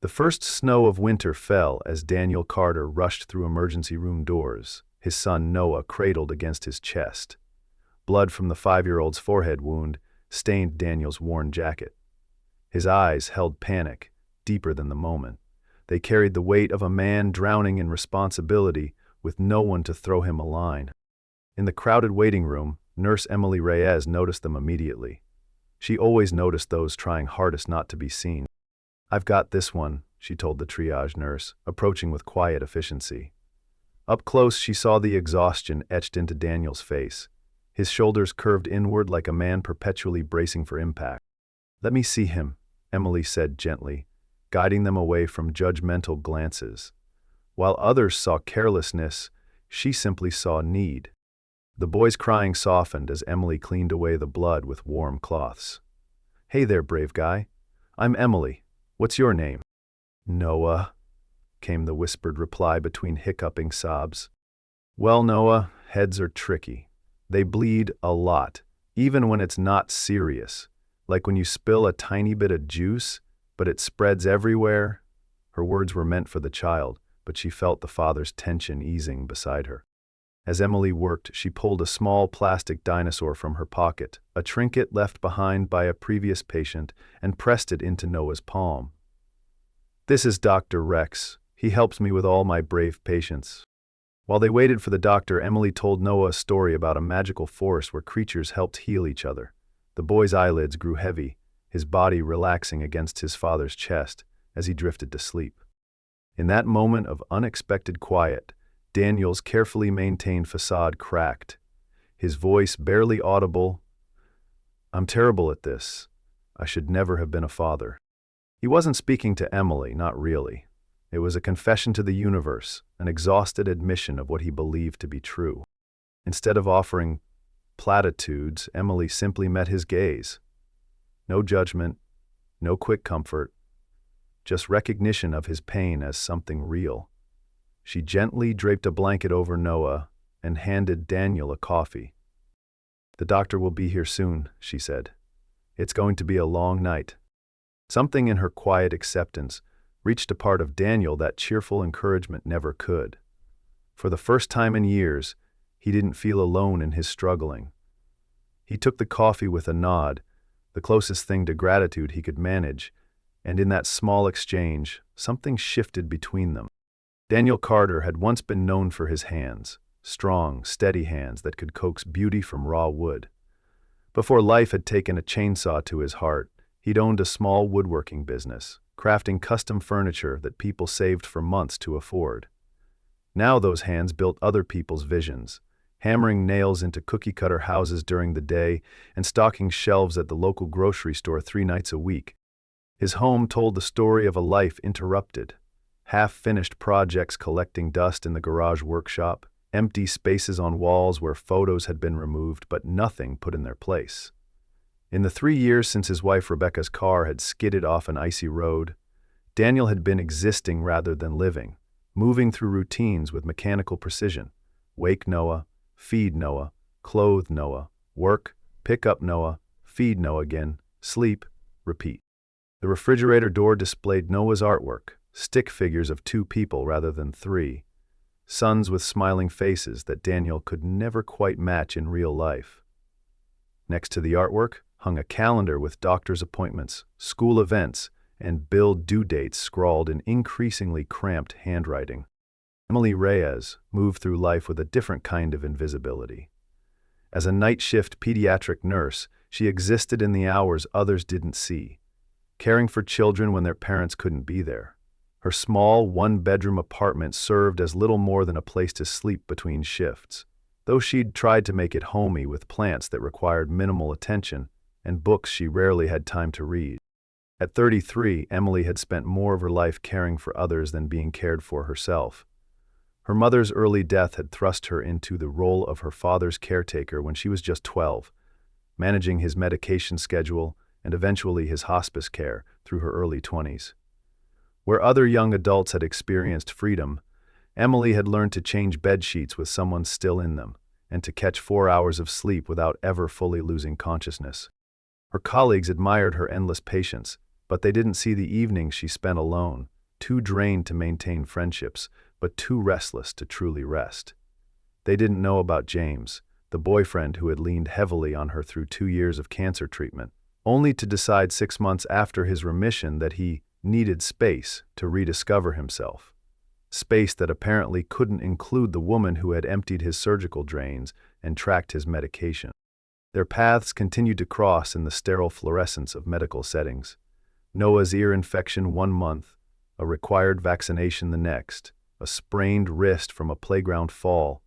The first snow of winter fell as Daniel Carter rushed through emergency room doors, his son Noah cradled against his chest. Blood from the 5-year-old's forehead wound stained Daniel's worn jacket. His eyes held panic, deeper than the moment. They carried the weight of a man drowning in responsibility with no one to throw him a line. In the crowded waiting room, Nurse Emily Reyes noticed them immediately. She always noticed those trying hardest not to be seen. "I've got this one," she told the triage nurse, approaching with quiet efficiency. Up close, she saw the exhaustion etched into Daniel's face. His shoulders curved inward like a man perpetually bracing for impact. "Let me see him," Emily said gently, guiding them away from judgmental glances. While others saw carelessness, she simply saw need. The boy's crying softened as Emily cleaned away the blood with warm cloths. "Hey there, brave guy. I'm Emily. What's your name?" "Noah," came the whispered reply between hiccuping sobs. "Well, Noah, heads are tricky. They bleed a lot, even when it's not serious. Like when you spill a tiny bit of juice, but it spreads everywhere." Her words were meant for the child, but she felt the father's tension easing beside her. As Emily worked, she pulled a small plastic dinosaur from her pocket, a trinket left behind by a previous patient, and pressed it into Noah's palm. "This is Dr. Rex. He helps me with all my brave patients." While they waited for the doctor, Emily told Noah a story about a magical forest where creatures helped heal each other. The boy's eyelids grew heavy, his body relaxing against his father's chest as he drifted to sleep. In that moment of unexpected quiet, Daniel's carefully maintained facade cracked. His voice barely audible. "I'm terrible at this. I should never have been a father." He wasn't speaking to Emily, not really. It was a confession to the universe, an exhausted admission of what he believed to be true. Instead of offering platitudes, Emily simply met his gaze. No judgment, no quick comfort, just recognition of his pain as something real. She gently draped a blanket over Noah and handed Daniel a coffee. "The doctor will be here soon," she said. "It's going to be a long night." Something in her quiet acceptance reached a part of Daniel that cheerful encouragement never could. For the first time in years, he didn't feel alone in his struggling. He took the coffee with a nod, the closest thing to gratitude he could manage, and in that small exchange, something shifted between them. Daniel Carter had once been known for his hands, strong, steady hands that could coax beauty from raw wood. Before life had taken a chainsaw to his heart, he'd owned a small woodworking business, crafting custom furniture that people saved for months to afford. Now those hands built other people's visions, hammering nails into cookie-cutter houses during the day and stocking shelves at the local grocery store 3 nights a week. His home told the story of a life interrupted. Half-finished projects collecting dust in the garage workshop, empty spaces on walls where photos had been removed but nothing put in their place. In the 3 years since his wife Rebecca's car had skidded off an icy road, Daniel had been existing rather than living, moving through routines with mechanical precision. Wake Noah, feed Noah, clothe Noah, work, pick up Noah, feed Noah again, sleep, repeat. The refrigerator door displayed Noah's artwork, stick figures of 2 people rather than 3, sons with smiling faces that Daniel could never quite match in real life. Next to the artwork hung a calendar with doctor's appointments, school events, and bill due dates scrawled in increasingly cramped handwriting. Emily Reyes moved through life with a different kind of invisibility. As a night shift pediatric nurse, she existed in the hours others didn't see, caring for children when their parents couldn't be there. Her small, 1-bedroom apartment served as little more than a place to sleep between shifts, though she'd tried to make it homey with plants that required minimal attention and books she rarely had time to read. At 33, Emily had spent more of her life caring for others than being cared for herself. Her mother's early death had thrust her into the role of her father's caretaker when she was just 12, managing his medication schedule and eventually his hospice care through her early 20s. Where other young adults had experienced freedom, Emily had learned to change bed sheets with someone still in them, and to catch 4 hours of sleep without ever fully losing consciousness. Her colleagues admired her endless patience, But they didn't see the evenings she spent alone, too drained to maintain friendships, but too restless to truly rest. They didn't know about James, the boyfriend who had leaned heavily on her through 2 years of cancer treatment, only to decide 6 months after his remission that he needed space to rediscover himself. Space that apparently couldn't include the woman who had emptied his surgical drains and tracked his medication. Their paths continued to cross in the sterile fluorescence of medical settings. Noah's ear infection 1 month, a required vaccination the next, a sprained wrist from a playground fall.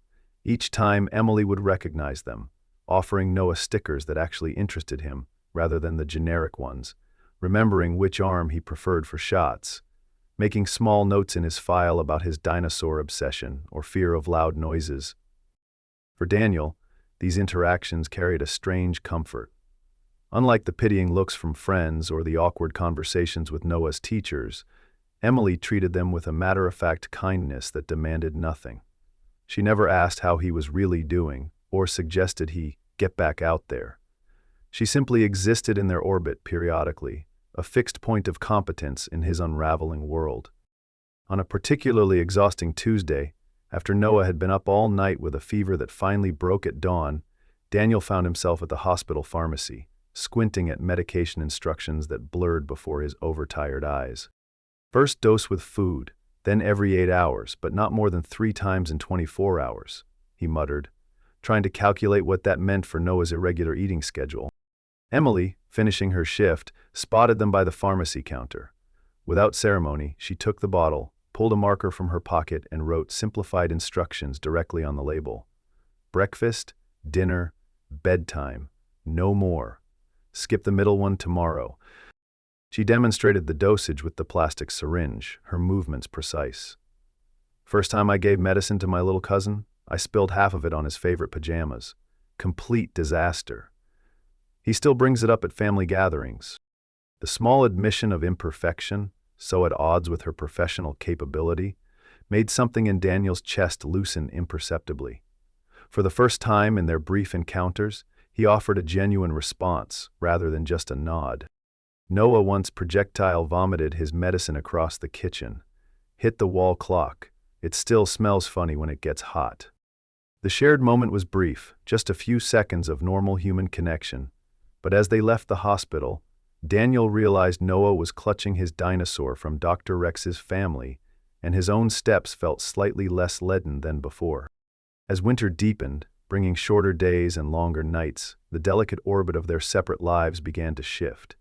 Each time Emily would recognize them, offering Noah stickers that actually interested him rather than the generic ones, remembering which arm he preferred for shots, making small notes in his file about his dinosaur obsession or fear of loud noises. For Daniel, these interactions carried a strange comfort. Unlike the pitying looks from friends or the awkward conversations with Noah's teachers, Emily treated them with a matter-of-fact kindness that demanded nothing. She never asked how he was really doing or suggested he get back out there. She simply existed in their orbit periodically, a fixed point of competence in his unraveling world. On a particularly exhausting Tuesday, after Noah had been up all night with a fever that finally broke at dawn, Daniel found himself at the hospital pharmacy, squinting at medication instructions that blurred before his overtired eyes. First dose with food, then every 8 hours, but not more than 3 times in 24 hours, he muttered, trying to calculate what that meant for Noah's irregular eating schedule. Emily, finishing her shift, spotted them by the pharmacy counter. Without ceremony, she took the bottle, pulled a marker from her pocket, and wrote simplified instructions directly on the label. Breakfast, dinner, bedtime, no more. Skip the middle one tomorrow. She demonstrated the dosage with the plastic syringe, her movements precise. First time I gave medicine to my little cousin, I spilled half of it on his favorite pajamas. Complete disaster. He still brings it up at family gatherings. The small admission of imperfection, so at odds with her professional capability, made something in Daniel's chest loosen imperceptibly. For the first time in their brief encounters, he offered a genuine response rather than just a nod. Noah once projectile vomited his medicine across the kitchen. Hit the wall clock. It still smells funny when it gets hot. The shared moment was brief, just a few seconds of normal human connection. But as they left the hospital, Daniel realized Noah was clutching his dinosaur from Dr. Rex's family, and his own steps felt slightly less leaden than before. As winter deepened, bringing shorter days and longer nights, the delicate orbit of their separate lives began to shift.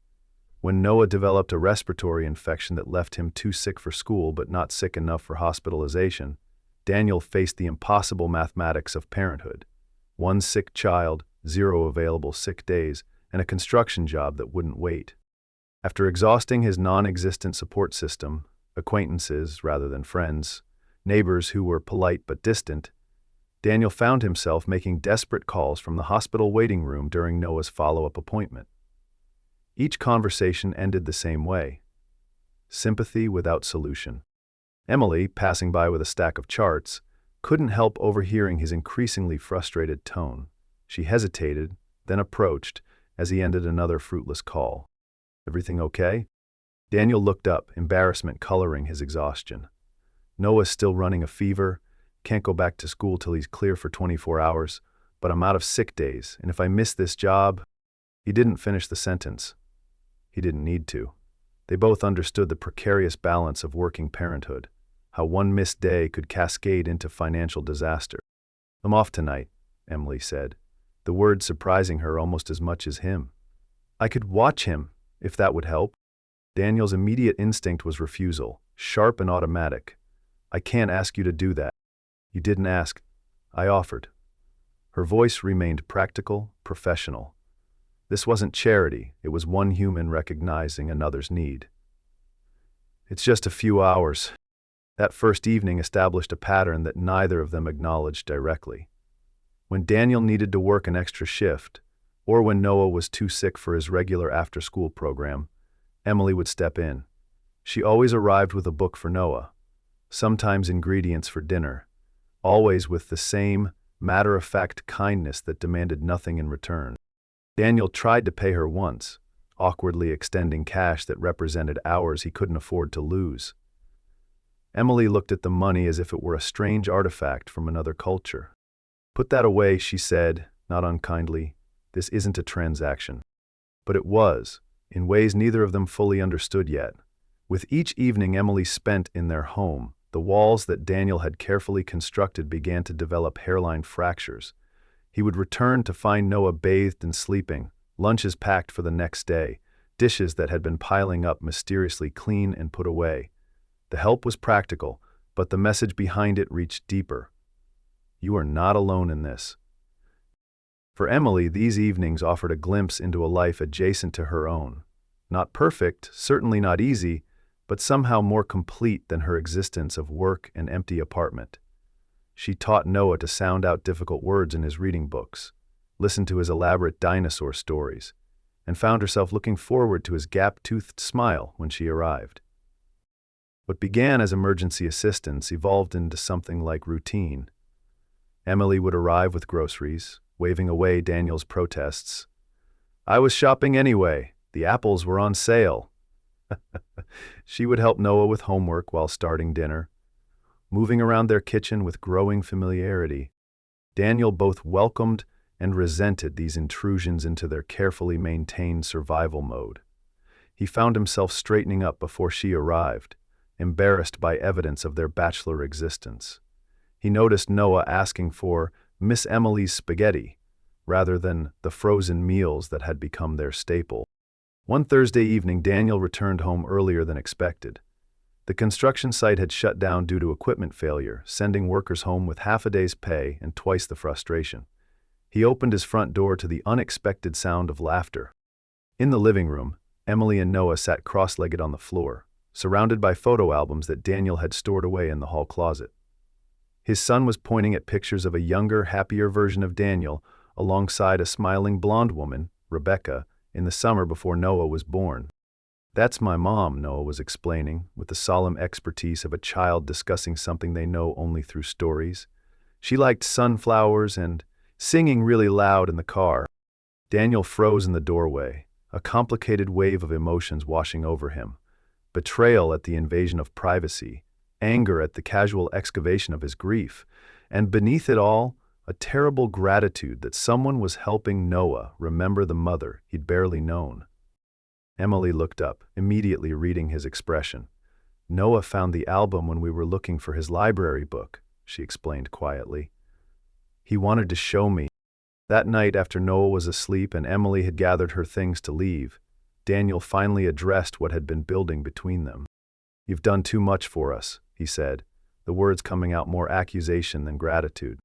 When Noah developed a respiratory infection that left him too sick for school but not sick enough for hospitalization, Daniel faced the impossible mathematics of parenthood. 1 sick child, 0 available sick days, and a construction job that wouldn't wait. After exhausting his non-existent support system, acquaintances rather than friends, neighbors who were polite but distant, Daniel found himself making desperate calls from the hospital waiting room during Noah's follow-up appointment. Each conversation ended the same way. Sympathy without solution. Emily, passing by with a stack of charts, couldn't help overhearing his increasingly frustrated tone. She hesitated, then approached, as he ended another fruitless call. Everything okay? Daniel looked up, embarrassment coloring his exhaustion. Noah's still running a fever, can't go back to school till he's clear for 24 hours, but I'm out of sick days, and if I miss this job... He didn't finish the sentence. He didn't need to. They both understood the precarious balance of working parenthood, how one missed day could cascade into financial disaster. I'm off tonight, Emily said, the word surprising her almost as much as him. I could watch him, if that would help. Daniel's immediate instinct was refusal, sharp and automatic. I can't ask you to do that. You didn't ask. I offered. Her voice remained practical, professional. This wasn't charity, it was one human recognizing another's need. It's just a few hours. That first evening established a pattern that neither of them acknowledged directly. When Daniel needed to work an extra shift, or when Noah was too sick for his regular after-school program, Emily would step in. She always arrived with a book for Noah, sometimes ingredients for dinner, always with the same matter-of-fact kindness that demanded nothing in return. Daniel tried to pay her once, awkwardly extending cash that represented hours he couldn't afford to lose. Emily looked at the money as if it were a strange artifact from another culture. "Put that away," she said, not unkindly. "This isn't a transaction." But it was, in ways neither of them fully understood yet. With each evening Emily spent in their home, the walls that Daniel had carefully constructed began to develop hairline fractures. He would return to find Noah bathed and sleeping, lunches packed for the next day, dishes that had been piling up mysteriously clean and put away. The help was practical, but the message behind it reached deeper. You are not alone in this. For Emily, these evenings offered a glimpse into a life adjacent to her own. Not perfect, certainly not easy, but somehow more complete than her existence of work and empty apartment. She taught Noah to sound out difficult words in his reading books, listened to his elaborate dinosaur stories, and found herself looking forward to his gap-toothed smile when she arrived. What began as emergency assistance evolved into something like routine. Emily would arrive with groceries, waving away Daniel's protests. "I was shopping anyway. The apples were on sale." She would help Noah with homework while starting dinner, moving around their kitchen with growing familiarity. Daniel both welcomed and resented these intrusions into their carefully maintained survival mode. He found himself straightening up before she arrived, embarrassed by evidence of their bachelor existence. He noticed Noah asking for Miss Emily's spaghetti, rather than the frozen meals that had become their staple. One Thursday evening, Daniel returned home earlier than expected. The construction site had shut down due to equipment failure, sending workers home with half a day's pay and twice the frustration. He opened his front door to the unexpected sound of laughter. In the living room, Emily and Noah sat cross-legged on the floor, surrounded by photo albums that Daniel had stored away in the hall closet. His son was pointing at pictures of a younger, happier version of Daniel alongside a smiling blonde woman, Rebecca, in the summer before Noah was born. "That's my mom," Noah was explaining, with the solemn expertise of a child discussing something they know only through stories. "She liked sunflowers and singing really loud in the car." Daniel froze in the doorway, a complicated wave of emotions washing over him. Betrayal at the invasion of privacy, anger at the casual excavation of his grief, and beneath it all, a terrible gratitude that someone was helping Noah remember the mother he'd barely known. Emily looked up, immediately reading his expression. "Noah found the album when we were looking for his library book," she explained quietly. "He wanted to show me." That night, after Noah was asleep and Emily had gathered her things to leave, Daniel finally addressed what had been building between them. "You've done too much for us," he said, the words coming out more accusation than gratitude.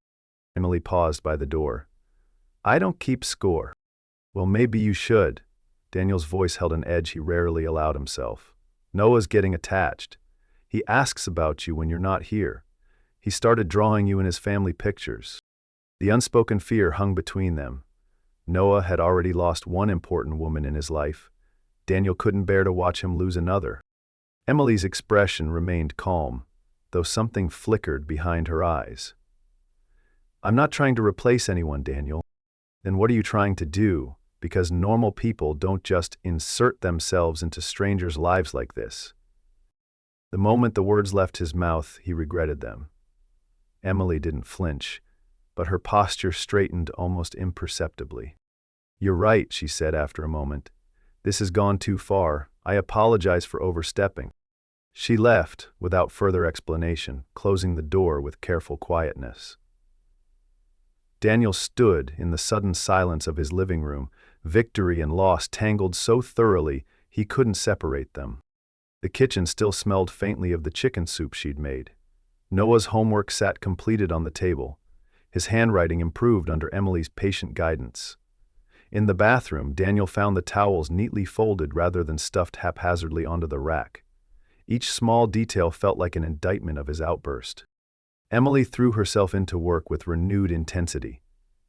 Emily paused by the door. "I don't keep score." "Well, maybe you should." Daniel's voice held an edge he rarely allowed himself. "Noah's getting attached. He asks about you when you're not here. He started drawing you in his family pictures." The unspoken fear hung between them. Noah had already lost one important woman in his life. Daniel couldn't bear to watch him lose another. Emily's expression remained calm, though something flickered behind her eyes. "I'm not trying to replace anyone, Daniel." "Then what are you trying to do? Because normal people don't just insert themselves into strangers' lives like this." The moment the words left his mouth, he regretted them. Emily didn't flinch, but her posture straightened almost imperceptibly. "You're right," she said after a moment. "This has gone too far. I apologize for overstepping." She left, without further explanation, closing the door with careful quietness. Daniel stood in the sudden silence of his living room, victory and loss tangled so thoroughly he couldn't separate them. The kitchen still smelled faintly of the chicken soup she'd made. Noah's homework sat completed on the table. His handwriting improved under Emily's patient guidance. In the bathroom, Daniel found the towels neatly folded rather than stuffed haphazardly onto the rack. Each small detail felt like an indictment of his outburst. Emily threw herself into work with renewed intensity.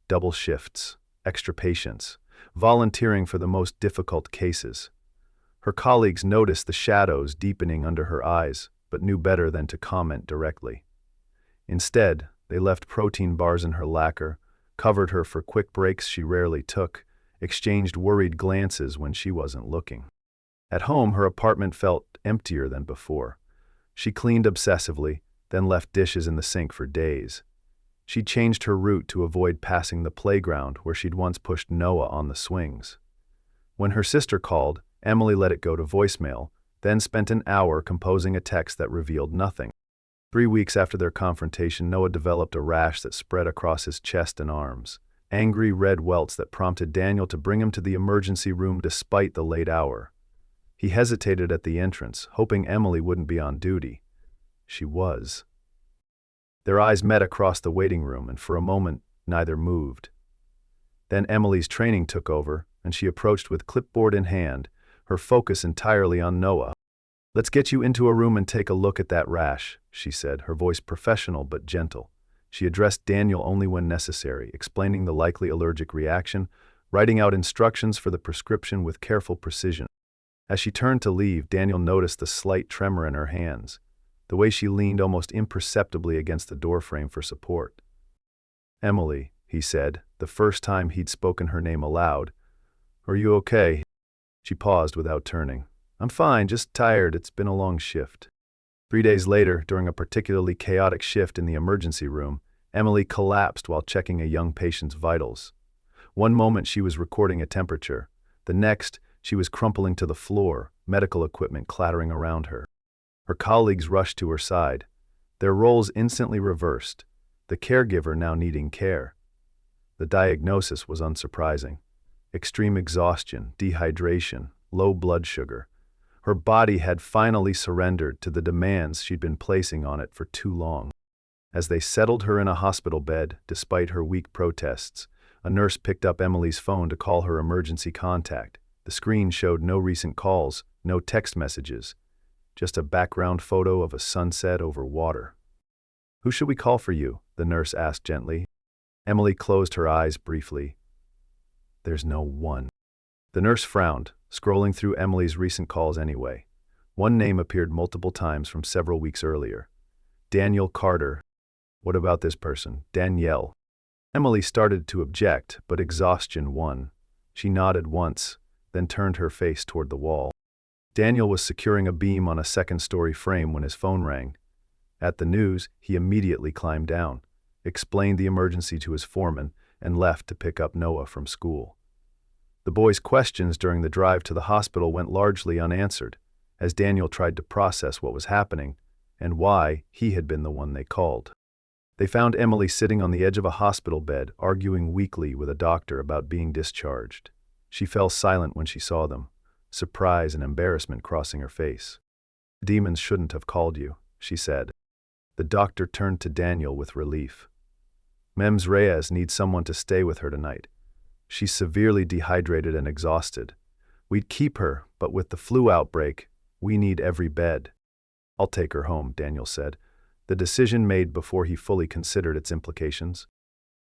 Double shifts, extra patience, volunteering for the most difficult cases. Her colleagues noticed the shadows deepening under her eyes, but knew better than to comment directly. Instead, they left protein bars in her lacquer, covered her for quick breaks she rarely took, exchanged worried glances when she wasn't looking. At home, her apartment felt emptier than before. She cleaned obsessively, then left dishes in the sink for days. She changed her route to avoid passing the playground where she'd once pushed Noah on the swings. When her sister called, Emily let it go to voicemail, then spent an hour composing a text that revealed nothing. 3 weeks after their confrontation, Noah developed a rash that spread across his chest and arms, angry red welts that prompted Daniel to bring him to the emergency room despite the late hour. He hesitated at the entrance, hoping Emily wouldn't be on duty. She was. Their eyes met across the waiting room, and for a moment, neither moved. Then Emily's training took over, and she approached with clipboard in hand, her focus entirely on Noah. "Let's get you into a room and take a look at that rash," she said, her voice professional but gentle. She addressed Daniel only when necessary, explaining the likely allergic reaction, writing out instructions for the prescription with careful precision. As she turned to leave, Daniel noticed the slight tremor in her hands, the way she leaned almost imperceptibly against the doorframe for support. "Emily," he said, the first time he'd spoken her name aloud. "Are you okay?" She paused without turning. "I'm fine, just tired. It's been a long shift." 3 days later, during a particularly chaotic shift in the emergency room, Emily collapsed while checking a young patient's vitals. One moment she was recording a temperature. The next, she was crumpling to the floor, medical equipment clattering around her. Her colleagues rushed to her side, their roles instantly reversed, the caregiver now needing care. The diagnosis was unsurprising. Extreme exhaustion, dehydration, low blood sugar. Her body had finally surrendered to the demands she'd been placing on it for too long. As they settled her in a hospital bed, despite her weak protests, a nurse picked up Emily's phone to call her emergency contact. The screen showed no recent calls, no text messages, just a background photo of a sunset over water. "Who should we call for you?" the nurse asked gently. Emily closed her eyes briefly. "There's no one." The nurse frowned, scrolling through Emily's recent calls anyway. One name appeared multiple times from several weeks earlier. Daniel Carter. "What about this person? Danielle." Emily started to object, but exhaustion won. She nodded once, then turned her face toward the wall. Daniel was securing a beam on a second-story frame when his phone rang. At the news, he immediately climbed down, explained the emergency to his foreman, and left to pick up Noah from school. The boy's questions during the drive to the hospital went largely unanswered, as Daniel tried to process what was happening and why he had been the one they called. They found Emily sitting on the edge of a hospital bed, arguing weakly with a doctor about being discharged. She fell silent when she saw them, surprise and embarrassment crossing her face. "Demons shouldn't have called you," she said. The doctor turned to Daniel with relief. "Mems Reyes needs someone to stay with her tonight. She's severely dehydrated and exhausted. We'd keep her, but with the flu outbreak, we need every bed." "I'll take her home," Daniel said, the decision made before he fully considered its implications.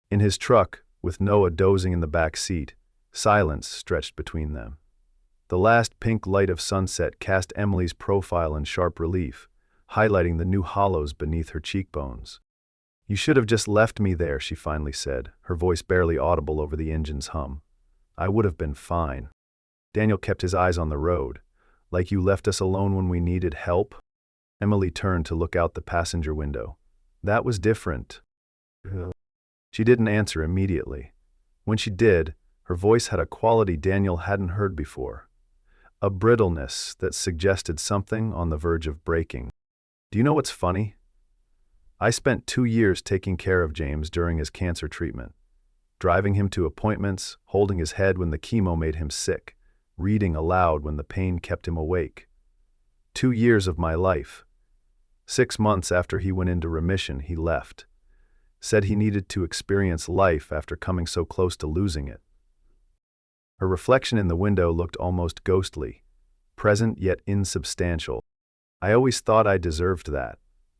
In his truck, with Noah dozing in the back seat, silence stretched between them. The last pink light of sunset cast Emily's profile in sharp relief, highlighting the new hollows beneath her cheekbones. "You should have just left me there," she finally said, her voice barely audible over the engine's hum. "I would have been fine." Daniel kept his eyes on the road. "Like you left us alone when we needed help?" Emily turned to look out the passenger window. "That was different." She didn't answer immediately. When she did, her voice had a quality Daniel hadn't heard before. A brittleness that suggested something on the verge of breaking. "Do you know what's funny? I spent 2 years taking care of James during his cancer treatment, driving him to appointments, holding his head when the chemo made him sick, reading aloud when the pain kept him awake. 2 years of my life. 6 months after he went into remission, he left. Said he needed to experience life after coming so close to losing it." Her reflection in the window looked almost ghostly, present yet insubstantial. "I always thought I deserved that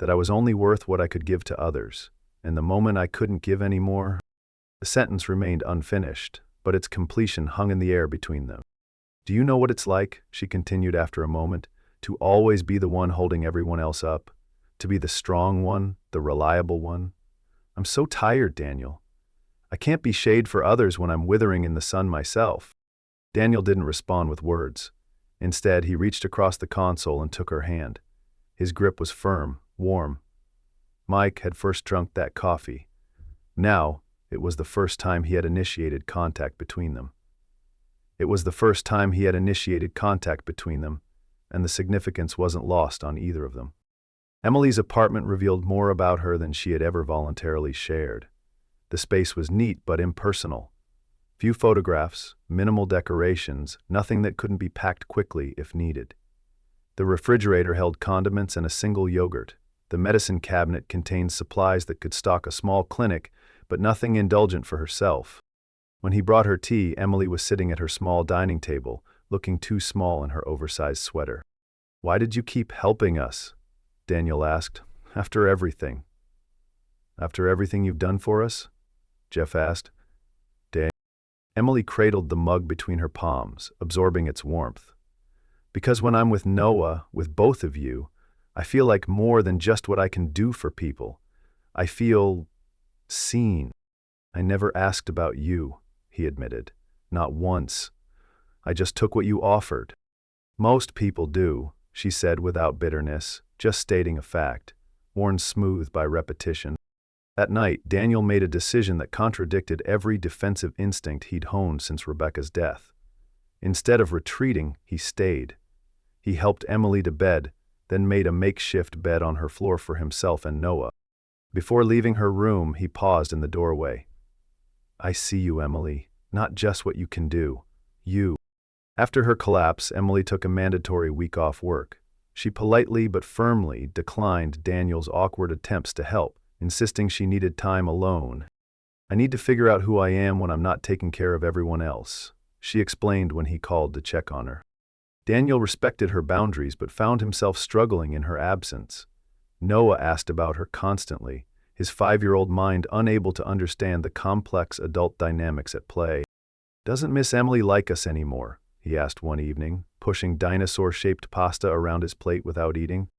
I was only worth what I could give to others, and the moment I couldn't give any more..." The sentence remained unfinished, but its completion hung in the air between them. "Do you know what it's like," she continued after a moment, "to always be the one holding everyone else up? To be the strong one, the reliable one? I'm so tired, Daniel. I can't be shade for others when I'm withering in the sun myself. Daniel didn't respond with words. Instead, he reached across the console and took her hand. His grip was firm, warm. Mike had first drunk that coffee. Now, it was the first time he had initiated contact between them. It was the first time he had initiated contact between them, and the significance wasn't lost on either of them. Emily's apartment revealed more about her than she had ever voluntarily shared. The space was neat but impersonal. Few photographs, minimal decorations, nothing that couldn't be packed quickly if needed. The refrigerator held condiments and a single yogurt. The medicine cabinet contained supplies that could stock a small clinic, but nothing indulgent for herself. When he brought her tea, Emily was sitting at her small dining table, looking too small in her oversized sweater. "Why did you keep helping us?" Daniel asked. "After everything." "After everything you've done for us?" Jeff asked. Emily cradled the mug between her palms, absorbing its warmth. "Because when I'm with Noah, with both of you, I feel like more than just what I can do for people. I feel seen." "I never asked about you," he admitted. "Not once. I just took what you offered." "Most people do," she said without bitterness, just stating a fact, worn smooth by repetition. That night, Daniel made a decision that contradicted every defensive instinct he'd honed since Rebecca's death. Instead of retreating, he stayed. He helped Emily to bed, then made a makeshift bed on her floor for himself and Noah. Before leaving her room, he paused in the doorway. "I see you, Emily, not just what you can do. You." After her collapse, Emily took a mandatory week off work. She politely but firmly declined Daniel's awkward attempts to help, insisting she needed time alone. "I need to figure out who I am when I'm not taking care of everyone else," she explained when he called to check on her. Daniel respected her boundaries but found himself struggling in her absence. Noah asked about her constantly, his 5-year-old mind unable to understand the complex adult dynamics at play. "Doesn't Miss Emily like us anymore?" he asked one evening, pushing dinosaur-shaped pasta around his plate without eating.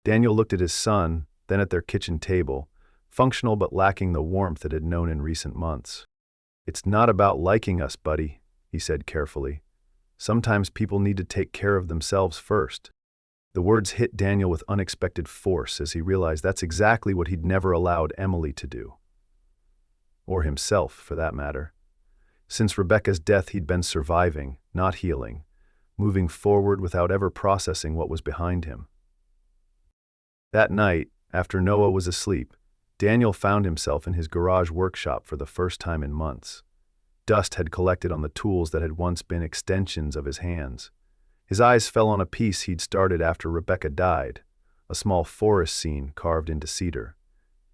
Daniel looked at his son, then at their kitchen table, functional but lacking the warmth it had known in recent months. "It's not about liking us, buddy," he said carefully. "Sometimes people need to take care of themselves first." The words hit Daniel with unexpected force as he realized that's exactly what he'd never allowed Emily to do. Or himself, for that matter. Since Rebecca's death, he'd been surviving, not healing, moving forward without ever processing what was behind him. That night, after Noah was asleep, Daniel found himself in his garage workshop for the first time in months. Dust had collected on the tools that had once been extensions of his hands. His eyes fell on a piece he'd started after Rebecca died, a small forest scene carved into cedar.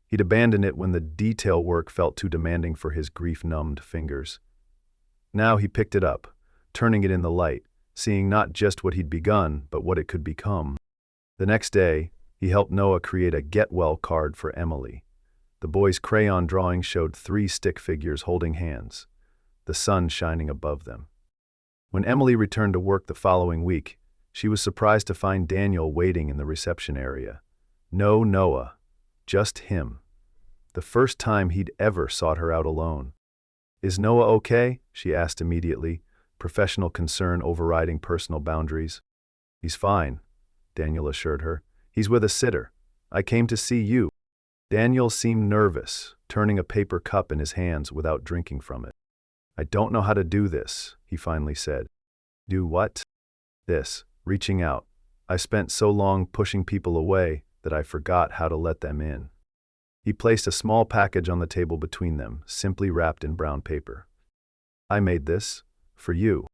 He'd abandoned it when the detail work felt too demanding for his grief-numbed fingers. Now he picked it up, turning it in the light, seeing not just what he'd begun, but what it could become. The next day, he helped Noah create a get-well card for Emily. The boy's crayon drawing showed 3 stick figures holding hands, the sun shining above them. When Emily returned to work the following week, she was surprised to find Daniel waiting in the reception area. No Noah, just him. The first time he'd ever sought her out alone. "Is Noah okay?" she asked immediately, professional concern overriding personal boundaries. "He's fine," Daniel assured her. "He's with a sitter. I came to see you." Daniel seemed nervous, turning a paper cup in his hands without drinking from it. "I don't know how to do this," he finally said. "Do what?" "This, reaching out. I spent so long pushing people away that I forgot how to let them in." He placed a small package on the table between them, simply wrapped in brown paper. "I made this, for you."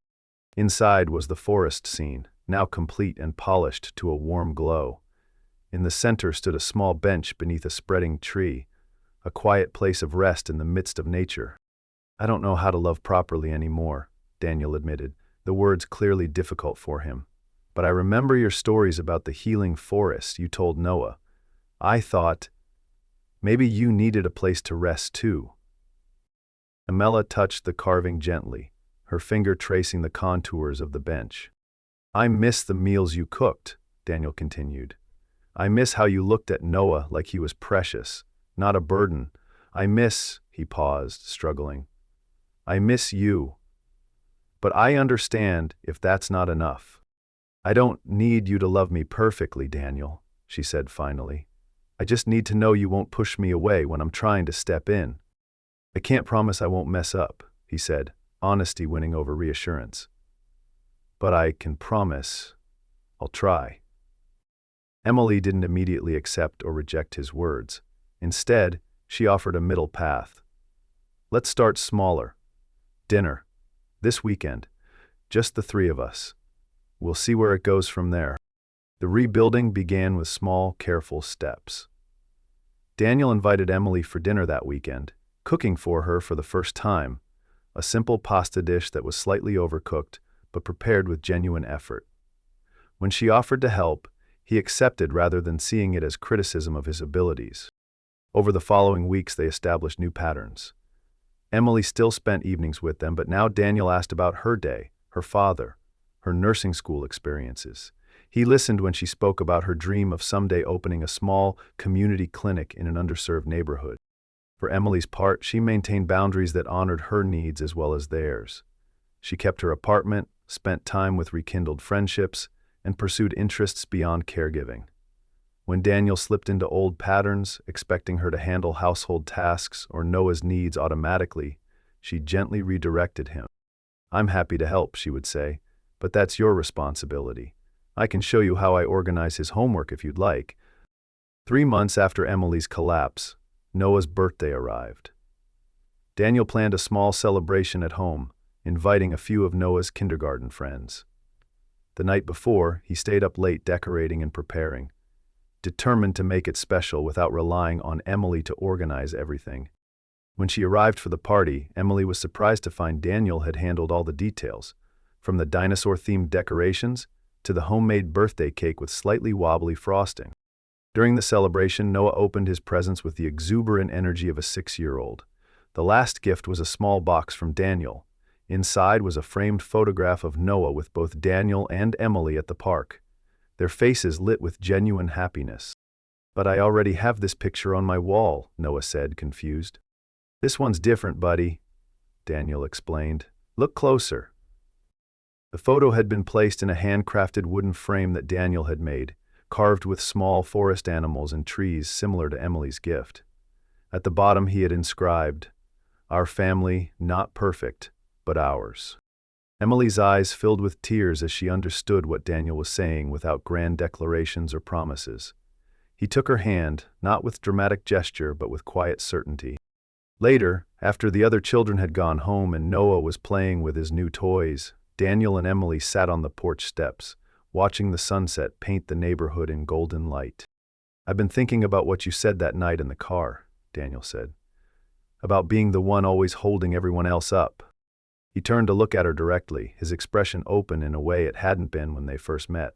Inside was the forest scene, now complete and polished to a warm glow. In the center stood a small bench beneath a spreading tree, a quiet place of rest in the midst of nature. "I don't know how to love properly anymore," Daniel admitted, the words clearly difficult for him. "But I remember your stories about the healing forest you told Noah. I thought, maybe you needed a place to rest too." Amela touched the carving gently, her finger tracing the contours of the bench. "I miss the meals you cooked," Daniel continued. "I miss how you looked at Noah like he was precious, not a burden. He paused, struggling. I miss you. But I understand if that's not enough. I don't need you to love me perfectly, Daniel, she said finally. I just need to know you won't push me away when I'm trying to step in. I can't promise I won't mess up, he said, honesty winning over reassurance. But I can promise I'll try. Emily didn't immediately accept or reject his words. Instead, she offered a middle path. Let's start smaller. Dinner. This weekend. Just the three of us. We'll see where it goes from there. The rebuilding began with small, careful steps. Daniel invited Emily for dinner that weekend, cooking for her for the first time, a simple pasta dish that was slightly overcooked, but prepared with genuine effort. When she offered to help, he accepted rather than seeing it as criticism of his abilities. Over the following weeks, they established new patterns. Emily still spent evenings with them, but now Daniel asked about her day, her father, her nursing school experiences. He listened when she spoke about her dream of someday opening a small community clinic in an underserved neighborhood. For Emily's part, she maintained boundaries that honored her needs as well as theirs. She kept her apartment, spent time with rekindled friendships, and pursued interests beyond caregiving. When Daniel slipped into old patterns, expecting her to handle household tasks or Noah's needs automatically, she gently redirected him. I'm happy to help, she would say, but that's your responsibility. I can show you how I organize his homework if you'd like. 3 months after Emily's collapse, Noah's birthday arrived. Daniel planned a small celebration at home, inviting a few of Noah's kindergarten friends. The night before, he stayed up late decorating and preparing, determined to make it special without relying on Emily to organize everything. When she arrived for the party, Emily was surprised to find Daniel had handled all the details, from the dinosaur-themed decorations to the homemade birthday cake with slightly wobbly frosting. During the celebration, Noah opened his presents with the exuberant energy of a 6-year-old. The last gift was a small box from Daniel. Inside was a framed photograph of Noah with both Daniel and Emily at the park, their faces lit with genuine happiness. But I already have this picture on my wall, Noah said, confused. This one's different, buddy, Daniel explained. Look closer. The photo had been placed in a handcrafted wooden frame that Daniel had made, carved with small forest animals and trees similar to Emily's gift. At the bottom he had inscribed, "Our family, not perfect, but ours." Emily's eyes filled with tears as she understood what Daniel was saying without grand declarations or promises. He took her hand, not with dramatic gesture but with quiet certainty. Later, after the other children had gone home and Noah was playing with his new toys, Daniel and Emily sat on the porch steps, watching the sunset paint the neighborhood in golden light. I've been thinking about what you said that night in the car, Daniel said. About being the one always holding everyone else up. He turned to look at her directly, his expression open in a way it hadn't been when they first met.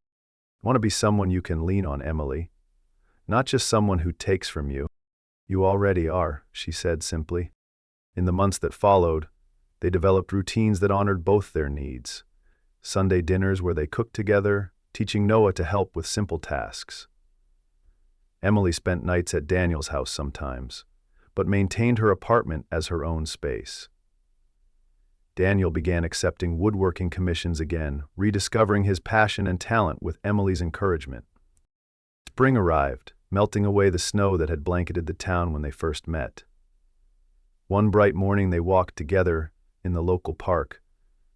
I want to be someone you can lean on, Emily. Not just someone who takes from you. You already are, she said simply. In the months that followed, they developed routines that honored both their needs. Sunday dinners where they cooked together, teaching Noah to help with simple tasks. Emily spent nights at Daniel's house sometimes, but maintained her apartment as her own space. Daniel began accepting woodworking commissions again, rediscovering his passion and talent with Emily's encouragement. Spring arrived, melting away the snow that had blanketed the town when they first met. One bright morning they walked together in the local park,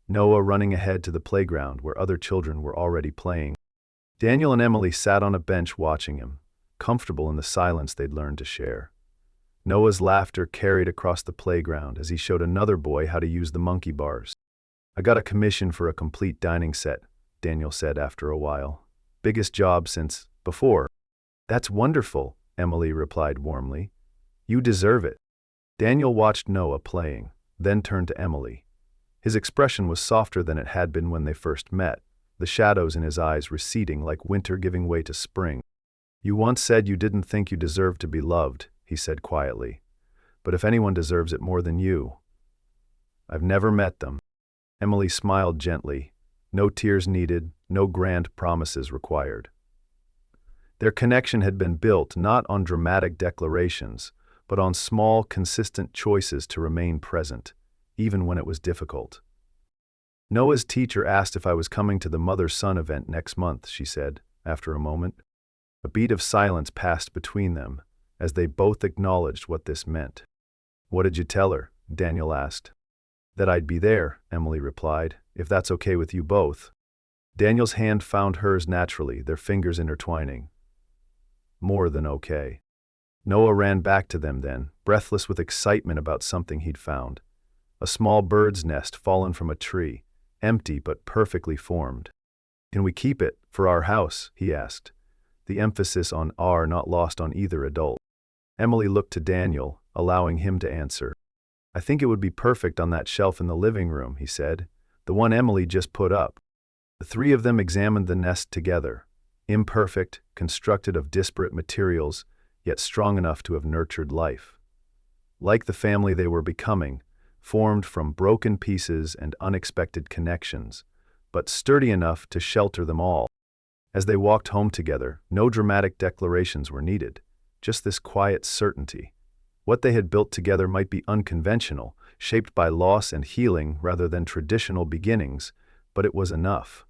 Noah running ahead to the playground where other children were already playing. Daniel and Emily sat on a bench watching him, comfortable in the silence they'd learned to share. Noah's laughter carried across the playground as he showed another boy how to use the monkey bars. I got a commission for a complete dining set, Daniel said after a while. Biggest job since before. That's wonderful, Emily replied warmly. You deserve it. Daniel watched Noah playing, then turned to Emily. His expression was softer than it had been when they first met, the shadows in his eyes receding like winter giving way to spring. You once said you didn't think you deserved to be loved, he said quietly. But if anyone deserves it more than you. I've never met them. Emily smiled gently. No tears needed, no grand promises required. Their connection had been built not on dramatic declarations, but on small, consistent choices to remain present, even when it was difficult. Noah's teacher asked if I was coming to the mother-son event next month, she said, after a moment. A beat of silence passed between them, as they both acknowledged what this meant. What did you tell her? Daniel asked. That I'd be there, Emily replied, if that's okay with you both. Daniel's hand found hers naturally, their fingers intertwining. More than okay. Noah ran back to them then, breathless with excitement about something he'd found. A small bird's nest fallen from a tree, empty but perfectly formed. Can we keep it, for our house? He asked, the emphasis on "our" not lost on either adult. Emily looked to Daniel, allowing him to answer. I think it would be perfect on that shelf in the living room, he said, the one Emily just put up. The three of them examined the nest together, imperfect, constructed of disparate materials, yet strong enough to have nurtured life. Like the family they were becoming, formed from broken pieces and unexpected connections, but sturdy enough to shelter them all. As they walked home together, no dramatic declarations were needed, just this quiet certainty. What they had built together might be unconventional, shaped by loss and healing rather than traditional beginnings, but it was enough.